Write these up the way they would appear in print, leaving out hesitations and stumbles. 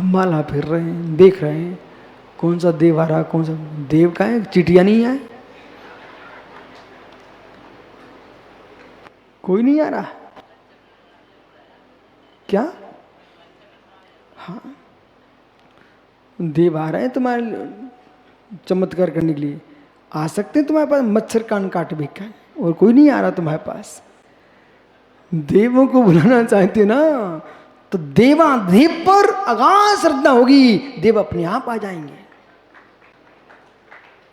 माला फिर रहे हैं, देख रहे हैं कौन सा देव आ रहा, कौन सा देव का है, चिटिया नहीं आए, कोई नहीं आ रहा क्या? हाँ, देव आ रहे हैं तुम्हारे चमत्कार करने के लिए, आ सकते हैं तुम्हारे पास, मच्छर कान काट भी का, और कोई नहीं आ रहा तुम्हारे पास। देवों को बुलाना चाहते ना तो देवादेव पर अगाध श्रद्धा होगी, देव अपने आप आ जाएंगे।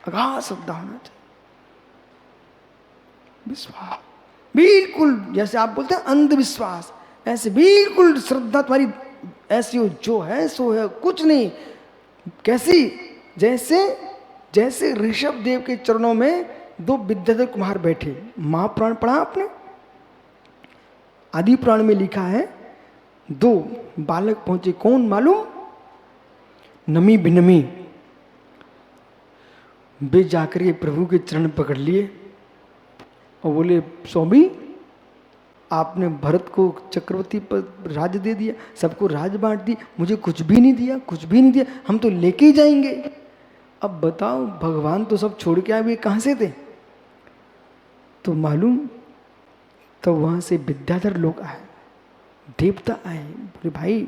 अगाध श्रद्धा होना चाहिए, विश्वास बिल्कुल, जैसे आप बोलते हैं अंधविश्वास, ऐसे बिल्कुल श्रद्धा तुम्हारी ऐसी हो, जो है सो है, कुछ नहीं। कैसी? जैसे जैसे ऋषभ देव के चरणों में दो विद्याधर कुमार बैठे। महापुराण पढ़ा आपने? आदि पुराण में लिखा है, दो बालक पहुंचे, कौन मालूम? नमी बिनमी। वे जाकर के प्रभु के चरण पकड़ लिए और बोले, स्वामी आपने भरत को चक्रवर्ती पर राज दे दिया, सबको राज बांट दी, मुझे कुछ भी नहीं दिया, कुछ भी नहीं दिया, हम तो लेके ही जाएंगे। अब बताओ, भगवान तो सब छोड़ के आए, वे कहाँ से थे? तो मालूम, तो वहाँ से विद्याधर लोग आए, देवता आए, बोले भाई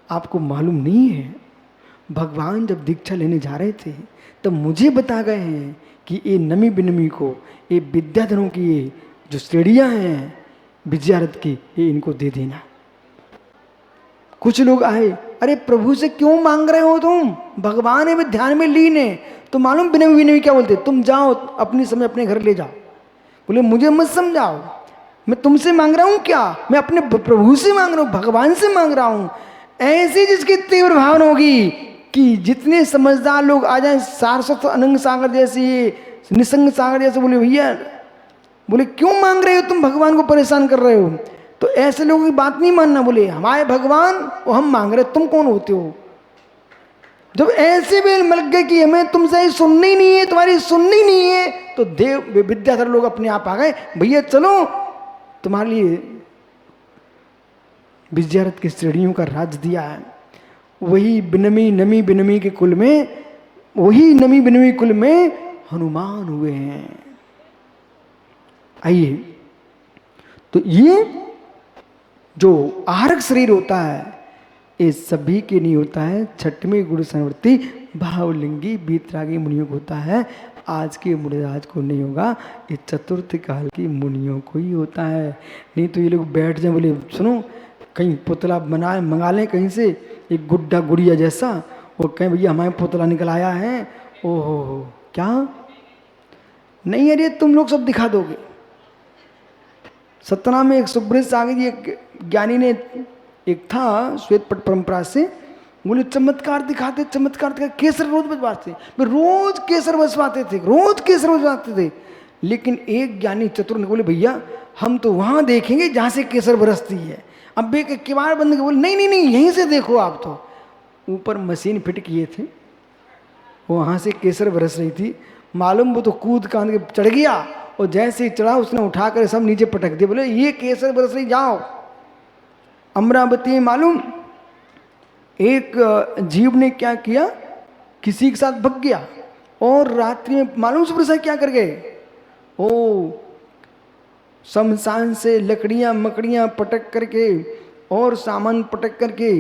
आपको मालूम नहीं है, भगवान जब दीक्षा लेने जा रहे थे तब मुझे बता गए हैं कि ये नमी बिनमी को, ये विद्याधरों की ये जो श्रेणियाँ हैं विजयारथ की, ये इनको दे देना। कुछ लोग आए, अरे प्रभु से क्यों मांग रहे हो तुम, भगवान है वे ध्यान में लीन है। तो मालूम बिनमी बिनमी क्या बोलते, तुम जाओ अपनी समय अपने घर ले जाओ। बोले मुझे मत समझाओ, मैं तुमसे मांग रहा हूँ क्या, मैं अपने प्रभु से मांग रहा हूँ, भगवान से मांग रहा हूँ। ऐसी जिसकी तीव्र भावना होगी कि जितने समझदार लोग आ जाए, सारस्वत अनंग सागर जैसे, निसंग सागर जैसे, बोले भैया, बोले क्यों मांग रहे हो तुम, भगवान को परेशान कर रहे हो। तो ऐसे लोगों की बात नहीं मानना, बोले हमारे भगवान वो हम मांग रहे, तुम कौन होते हो। जब ऐसे भी लग गए कि हमें तुमसे सुननी नहीं है, तुम्हारी सुननी नहीं है, तो देव विद्याधर लोग अपने आप आ गए, भैया चलो तुम्हारे लिए विजयारथ की श्रेणियों का राज दिया है। वही बिनमी, नमी बिनमी के कुल में, वही नमी बिनमी कुल में हनुमान हुए हैं। आइए, तो ये जो आहारक शरीर होता है ये सभी के नहीं होता है, छठवें गुरु संवृत्ति भावलिंगी बीतरागी मुनियों को होता है। आज के मुनिराज को नहीं होगा, ये चतुर्थ काल की मुनियों को ही होता है। नहीं तो ये लोग बैठ जाए, बोले सुनो कहीं पुतला बनाए मंगा लें कहीं से, एक गुड्डा गुड़िया जैसा, और कहीं भैया हमारे पुतला निकल आया है, ओहो क्या नहीं, अरे तुम लोग सब दिखा दोगे। सतना में एक सुब्रत सागर जी एक ज्ञानी ने, एक था श्वेत पट परंपरा से, बोले चमत्कार दिखाते, चमत्कार दिखाते, केसर रोज बजवाते, रोज केसर बजवाते थे, रोज केसर बजवाते थे। लेकिन एक ज्ञानी चतुर ने बोले भैया हम तो वहां देखेंगे जहां से केसर बरसती है। अब बे किवाड़ बंद के बोले नहीं नहीं नहीं, यहीं से देखो आप। तो ऊपर मशीन फिट किए थे, वहां से केसर बरस रही थी। मालूम वो तो कूद कांद के चढ़ गया, और जैसे ही चढ़ा उसने उठाकर सब नीचे पटक दिए, बोले ये केसर बरस रही, जाओ। अमरावती में मालूम एक जीव ने क्या किया, किसी के साथ भग गया, और रात्रि में मालूम सुबह से क्या कर गए, ओ शमशान से लकड़ियां मकड़ियां पटक करके और सामान पटक करके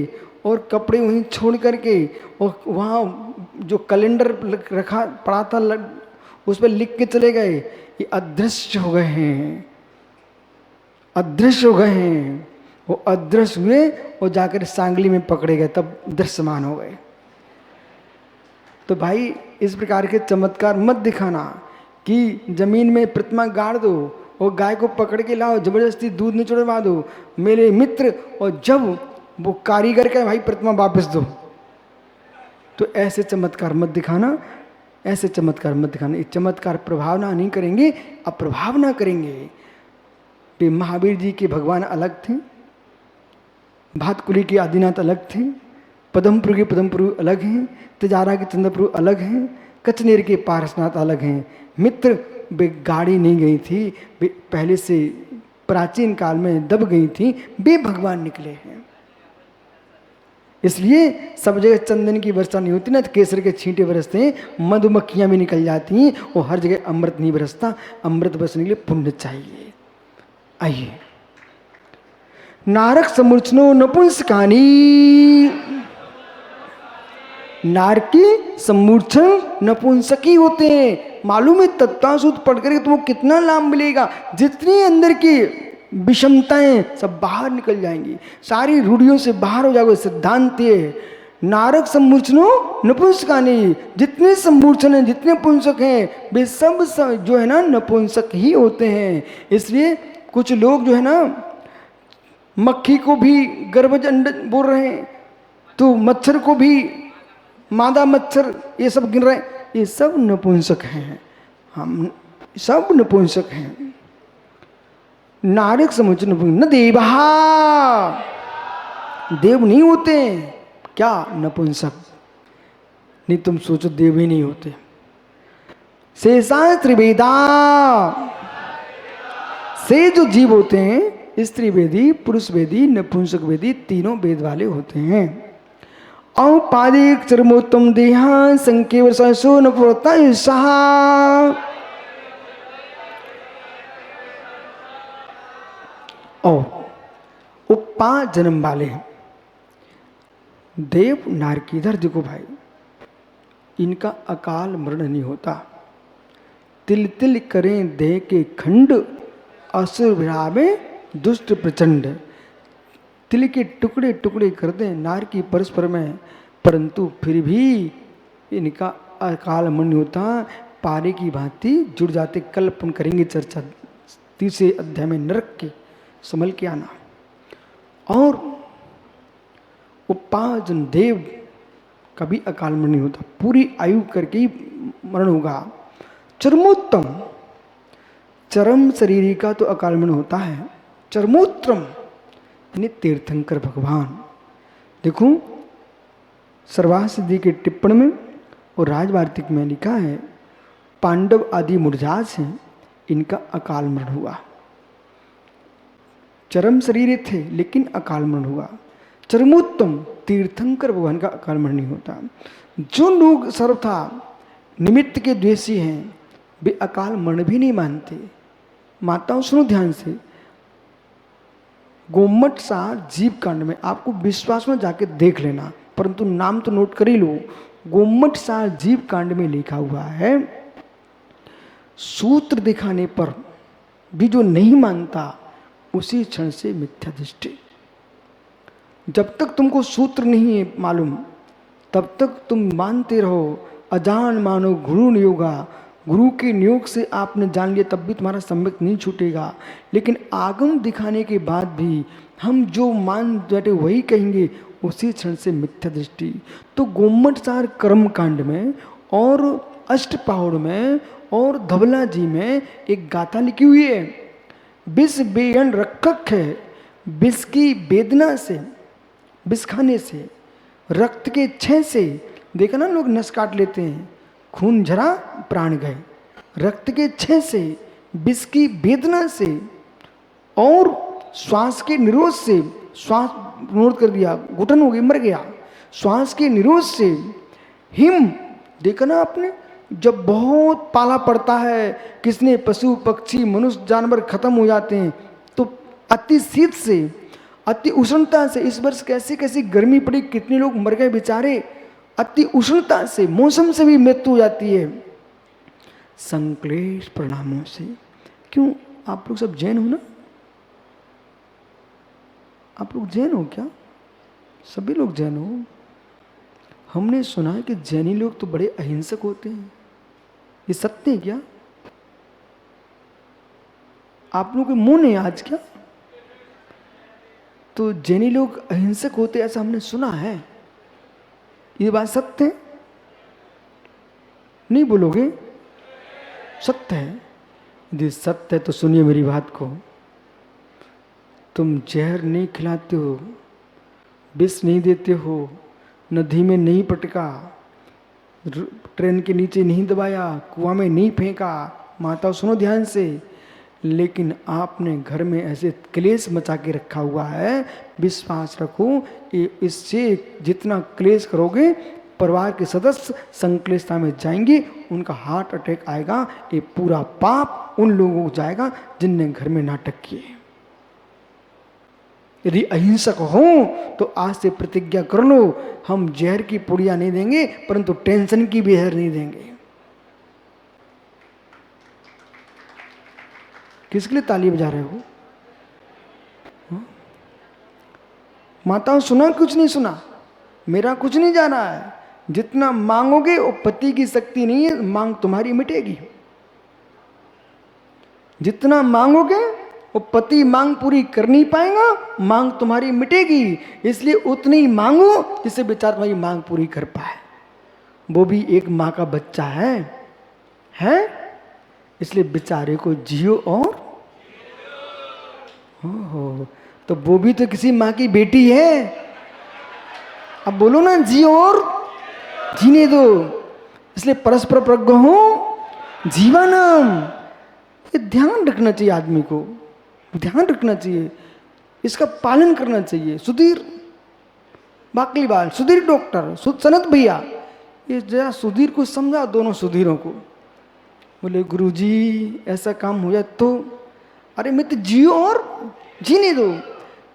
और कपड़े वहीं छोड़ करके, और वहाँ जो कैलेंडर रखा पड़ा था उस पर लिख के चले गए, ये अदृश्य हो गए हैं, अदृश्य हो गए हैं। वो अदृश्य हुए और जाकर सांगली में पकड़े गए, तब दृश्यमान हो गए। तो भाई इस प्रकार के चमत्कार मत दिखाना कि जमीन में प्रतिमा गाड़ दो और गाय को पकड़ के लाओ, जबरदस्ती दूध निचोड़वा दो मेरे मित्र, और जब वो कारीगर का भाई प्रतिमा वापस दो। तो ऐसे चमत्कार मत दिखाना, ऐसे चमत्कार मत दिखाना। ये चमत्कार प्रभावना नहीं करेंगे, अप्रभावना करेंगे। वे महावीर जी के भगवान अलग थे, भातकुली के आदिनाथ अलग थे, पदमपुर के पदमपुर अलग हैं, तिजारा के चंद्रपुर अलग हैं, कचनेर के पारसनाथ अलग हैं। मित्र वे गाड़ी नहीं गई थी, वे पहले से प्राचीन काल में दब गई थी, वे भगवान निकले हैं। इसलिए सब जगह चंदन की वर्षा नहीं होती ना, तो केसर के छींटे बरसते हैं, मधुमक्खियां भी निकल जाती हैं, और हर जगह अमृत नहीं बरसता। अमृत बरसने के लिए पुण्य चाहिए। आइए, नारक समूर्छनो नपुंसकानी, नारकी सम्मूर्छन नपुंसकी होते हैं। मालूम है तत्वासुत पढ़ करके तुमको कितना लाभ मिलेगा। जितनी अंदर की विषमताएं सब बाहर निकल जाएंगी, सारी रूढ़ियों से बाहर हो जाओगे। सिद्धांत ये, नारक सम्मूर्छनो नपुंसकानी, जितने सम्मूर्छन हैं, जितने पुंसक हैं, वे सब जो है ना नपुंसक ही होते हैं। इसलिए कुछ लोग जो है ना मक्खी को भी गर्भज अंड बोल रहे हैं, तो मच्छर को भी मादा मच्छर, ये सब गिन रहे हैं, ये सब नपुंसक हैं। हम सब नपुंसक हैं। नारक समझ न देवा, देव नहीं होते क्या नपुंसक? नहीं, तुम सोचो देव ही नहीं होते। शेषा त्रिवेदा, से जो जीव होते हैं स्त्री वेदी, पुरुष वेदी, नपुंसक वेदी, तीनों वेद वाले होते हैं। औपादिक चरमोत्तम देहा संकेवर सहसो न पुरता सहा। और वो 5 जन्म वाले हैं देव नारकी। इधर देखो भाई, इनका अकाल मरण नहीं होता। तिल तिल करें देह के खंड, असुर विरावे दुष्ट प्रचंड। तिल के टुकड़े टुकड़े कर दें नारकी परस्पर में, परंतु फिर भी इनका अकाल मरण नहीं होता। पारे की भांति जुड़ जाते। कल अपन करेंगे चर्चा 30 अध्याय में नरक के, संभल के आना। और वो 5 जन देव कभी अकाल मरण नहीं होता, पूरी आयु करके ही मरण होगा। चरमोत्तम, चरम शरीर का तो अकाल मरण होता है। चरमोत्तम यानी तीर्थंकर भगवान। देखो सर्वाह सिद्धि के टिप्पण में और राजवार्तिक में लिखा है, पांडव आदि मुरजाज हैं, इनका अकाल मरण हुआ। चरम शरीर थे लेकिन अकाल मरण हुआ। चरमोत्तम तीर्थंकर भगवान का अकाल मरण नहीं होता। जो लोग सर्वथा निमित्त के द्वेषी हैं, वे अकाल मरण भी नहीं मानते। माताओं सुनो ध्यान से, गोमट सार जीव कांड में आपको विश्वास में जाके देख लेना, परंतु नाम तो नोट कर ही लो। गोमट सार जीव कांड में लिखा हुआ है, सूत्र दिखाने पर भी जो नहीं मानता उसी क्षण से मिथ्या दृष्टि। जब तक तुमको सूत्र नहीं है मालूम, तब तक तुम मानते रहो। अजान मानो गुरु नियोगा, गुरु के नियोग से आपने जान लिया तब भी तुम्हारा सम्यक नहीं छूटेगा। लेकिन आगम दिखाने के बाद भी हम जो मान बैठे वही कहेंगे, उसी क्षण से मिथ्या दृष्टि। तो गोमट सार कर्म कांड में और अष्टपौड़ में और धवला जी में एक गाथा लिखी हुई है, विष बेयन रक्षक है। विष की वेदना से, विष खाने से, रक्त के क्षय से, देखा ना लोग नस काट लेते हैं, खून झरा प्राण गए। रक्त के क्षय से, विष की वेदना से और श्वास के निरोध से, श्वास निरोध कर दिया, घुटन हो गई, मर गया। श्वास के निरोध से हिम, देखा ना आपने, जब बहुत पाला पड़ता है, किसने पशु पक्षी मनुष्य जानवर खत्म हो जाते हैं, तो अति शीत से, अति उष्णता से, इस वर्ष कैसी कैसी गर्मी पड़ी, कितने लोग मर गए बेचारे। अति उष्णता से, मौसम से भी मृत्यु हो जाती है, संक्लेश परिणामों से। क्यों? आप लोग सब जैन हो ना? आप लोग जैन हो क्या? सभी लोग जैन हो? हमने सुना है कि जैनी लोग तो बड़े अहिंसक होते हैं, ये सत्य है क्या? आप लोगों के मुंह नहीं आज क्या? तो जैनी लोग अहिंसक होते ऐसा हमने सुना है, ये बात सत्य है? नहीं बोलोगे? सत्य है। यदि सत्य है तो सुनिए मेरी बात को। तुम जहर नहीं खिलाते हो, विष नहीं देते हो, नदी में नहीं पटका, ट्रेन के नीचे नहीं दबाया, कुआं में नहीं फेंका। माताओं सुनो ध्यान से, लेकिन आपने घर में ऐसे क्लेश मचा के रखा हुआ है। विश्वास रखो, इससे जितना क्लेश करोगे परिवार के सदस्य संक्लेशता में जाएंगे, उनका हार्ट अटैक आएगा। ये पूरा पाप उन लोगों को जाएगा जिनने घर में नाटक किए। यदि अहिंसक हो तो आज से प्रतिज्ञा कर लो, हम जहर की पुड़िया नहीं देंगे, परंतु टेंशन की भी जहर नहीं देंगे। किसके लिए ताली बजा रहे हो? माताओं सुना, कुछ नहीं सुना, मेरा कुछ नहीं जा रहा है। जितना मांगोगे वो पति की शक्ति नहीं है, मांग तुम्हारी मिटेगी। जितना मांगोगे वो पति मांग पूरी कर नहीं पाएगा, मांग तुम्हारी मिटेगी। इसलिए उतनी ही मांगो जिससे बेचारा तुम्हारी मांग पूरी कर पाए। वो भी एक माँ का बच्चा है? इसलिए बेचारे को जियो और हो तो वो भी तो किसी माँ की बेटी है। अब बोलो ना, जियो और जीने दो। इसलिए परस्पर प्रज्ञ हो जीवनम, ये ध्यान रखना चाहिए आदमी को, ध्यान रखना चाहिए, इसका पालन करना चाहिए। सुधीर बाकलीवाल, सुधीर डॉक्टर, सनत भैया, ये जरा सुधीर को समझा, दोनों सुधीरों को। बोले गुरुजी ऐसा काम हो जाए तो, अरे मैं तो जियो और जीने दो।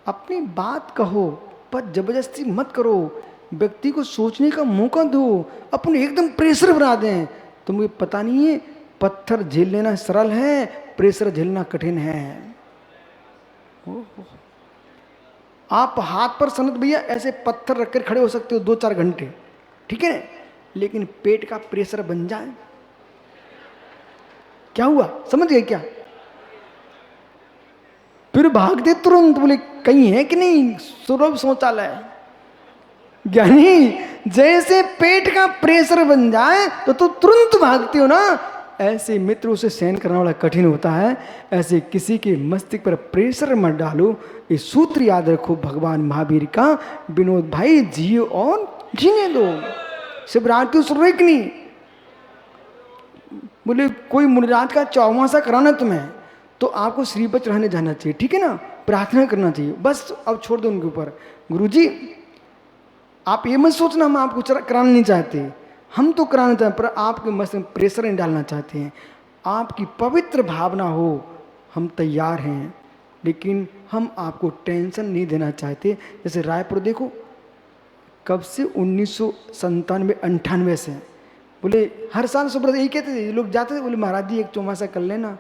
अपनी बात कहो पर जबरदस्ती मत करो, व्यक्ति को सोचने का मौका दो। अपने एकदम प्रेशर बना दें तो मुझे पता नहीं है, पत्थर झेल लेना सरल है, प्रेशर झेलना कठिन है। आप हाथ पर सनत भैया ऐसे पत्थर रखकर खड़े हो सकते हो 2-4 घंटे, ठीक है, लेकिन पेट का प्रेशर बन जाए, क्या हुआ? समझ गए क्या? फिर भागते तुरंत, बोले कहीं है कि नहीं सुलभ शौचालय। ज्ञानी जैसे पेट का प्रेशर बन जाए तो तुरंत भागते हो ना। ऐसे मित्रों से सहन करना बड़ा कठिन होता है। ऐसे किसी के मस्तिष्क पर प्रेशर मत डालो। ये सूत्र याद रखो भगवान महावीर का, विनोद भाई, जियो और जीने दो। शिवरात्रि सुरैकनी बोले कोई मुनिराज का 54वां कराना तुम्हें तो आपको श्रीपच रहने जाना चाहिए, ठीक है ना, प्रार्थना करना चाहिए। बस अब छोड़ दो उनके ऊपर। गुरुजी आप ये मत सोचना हम आपको कराना नहीं चाहते, हम तो कराना चाहते, पर आपके मस्त में प्रेशर नहीं डालना चाहते हैं। आपकी पवित्र भावना हो, हम तैयार हैं, लेकिन हम आपको टेंशन नहीं देना चाहते। जैसे रायपुर देखो, कब से 1997-98 से बोले हर साल सुब्रत यही कहते थे, लोग जाते थे, बोले महाराज जी एक चौमासा कर लेना,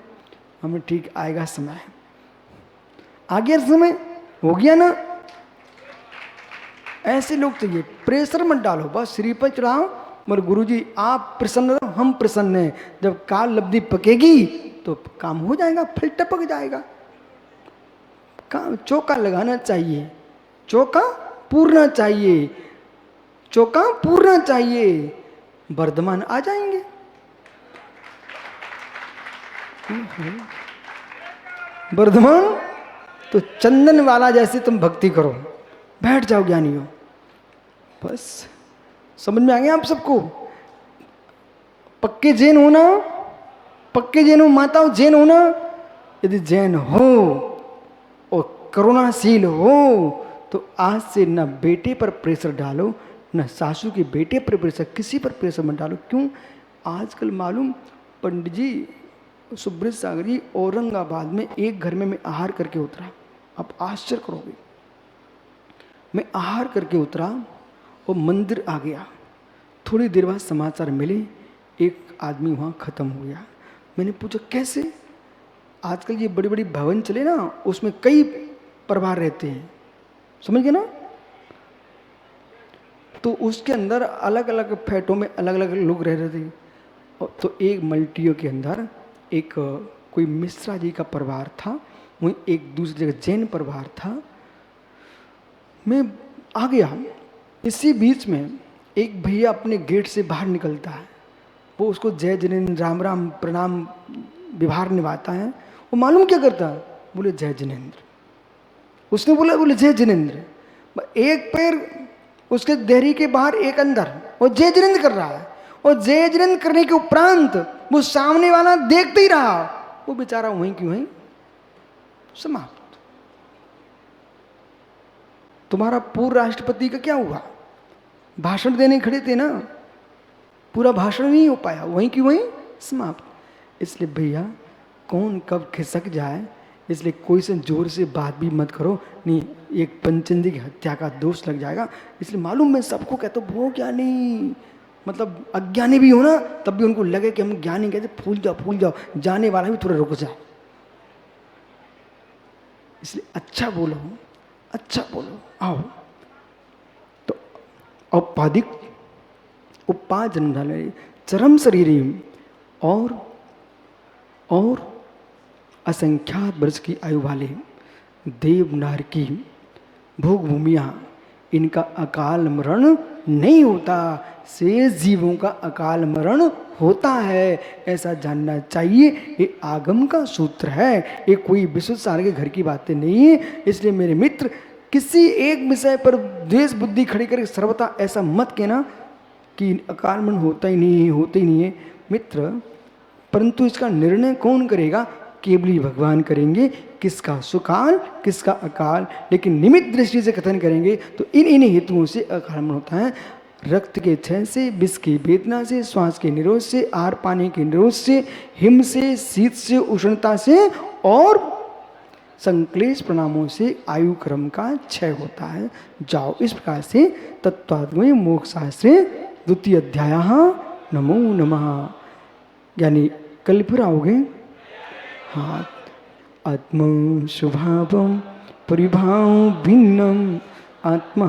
हमें ठीक आएगा समय। आ गया समय, हो गया ना। ऐसे लोग चाहिए, प्रेशर मत डालो, बस श्रीपद चढ़ाओ। मगर गुरुजी आप प्रसन्न रहो, हम प्रसन्न हैं। जब काल लब्धि पकेगी तो काम हो जाएगा, फल टपक जाएगा। काम चौका लगाना चाहिए, चौका पूरना चाहिए, चौका पूरना चाहिए, वर्धमान आ जाएंगे। वर्धमान तो चंदन वाला जैसे तुम भक्ति करो, बैठ जाओ ज्ञानियों। बस समझ में आ गया आप सबको? पक्के जैन होना, पक्के जैन हो, माताओं जैन होना। यदि जैन हो और करुणाशील हो तो आज से न बेटे पर प्रेशर डालो, न सासू के बेटे पर प्रेशर, किसी पर प्रेशर मत डालो। क्यों? आजकल मालूम, पंडित जी सुब्रत सागर जी औरंगाबाद में एक घर में मैं आहार करके उतरा, आप आश्चर्य करोगे। मैं आहार करके उतरा और मंदिर आ गया। थोड़ी देर बाद समाचार मिले एक आदमी वहाँ ख़त्म हो गया। मैंने पूछा कैसे? आजकल ये बड़ी बड़ी भवन चले ना, उसमें कई परिवार रहते हैं, समझ गए ना। तो उसके अंदर अलग अलग फ्लैटों में अलग अलग लोग रह रहे थे। तो एक मल्टियों के अंदर एक कोई मिश्रा जी का परिवार था, वहीं एक दूसरी जगह जैन परिवार था। मैं आ गया, इसी बीच में एक भैया अपने गेट से बाहर निकलता है, वो उसको जय जिनेन्द्र राम राम प्रणाम व्यवहार निभाता है। वो मालूम क्या करता है? बोले जय जिनेन्द्र। उसने बोले जय जिनेन्द्र। एक पैर उसके देहरी के बाहर एक अंदर, वो जय जिनेन्द्र कर रहा है। और जय जिनेन्द्र करने के उपरांत वो सामने वाला देखते ही रहा, वो बेचारा वहीं की वहीं समाप्त। तुम्हारा पूर्व राष्ट्रपति का क्या हुआ? भाषण देने खड़े थे ना, पूरा भाषण नहीं हो पाया, वहीं की वहीं समाप्त। इसलिए भैया कौन कब खिसक जाए, इसलिए कोई से जोर से बात भी मत करो, नहीं एक पंचंदी की हत्या का दोष लग जाएगा। इसलिए मालूम मैं सबको कहता हूँ वो ज्ञानी, मतलब अज्ञानी भी हो ना तब भी उनको लगे कि हम ज्ञानी कहते, फूल जाओ, जाने वाला भी थोड़ा रुक जाए। इसलिए अच्छा बोलो। आओ तो औपाधिक उपाजन डाले चरम शरीरी और असंख्यात वर्ष की आयु वाले देवनार की भोग भूमियाँ, इनका अकाल मरण नहीं होता, शेष जीवों का अकाल मरण होता है, ऐसा जानना चाहिए। ये आगम का सूत्र है, ये कोई विशुद्ध सार के घर की बातें नहीं है। इसलिए मेरे मित्र किसी एक विषय पर द्वेष बुद्धि खड़ी करके सर्वथा ऐसा मत कहना कि अकाल मरण होते ही नहीं है मित्र। परंतु इसका निर्णय कौन करेगा? केवल ही भगवान करेंगे, किसका सुकाल किसका अकाल। लेकिन निमित्त दृष्टि से कथन करेंगे तो इन हेतुओं से अकाल मरण होता है। रक्त के क्षय से, विष की वेदना से, श्वास के निरोध से, आहार पानी के निरोध से, हिम से, शीत से, उष्णता से और संक्लेश प्रणामों से आयु क्रम का क्षय होता है। जाओ इस प्रकार से तत्वात्मय मोक्ष शास्त्रे द्वितीय अध्याय नमो नमः। यानी कल फिर आओगे। हाँ, आत्म स्वभावम परिभाव भिन्नम, आत्मा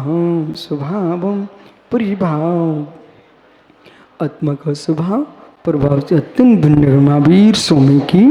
स्वभावम परिभाव, आत्मा का स्वभाव प्रभाव से अत्यंत भिन्न महावीर स्वामी की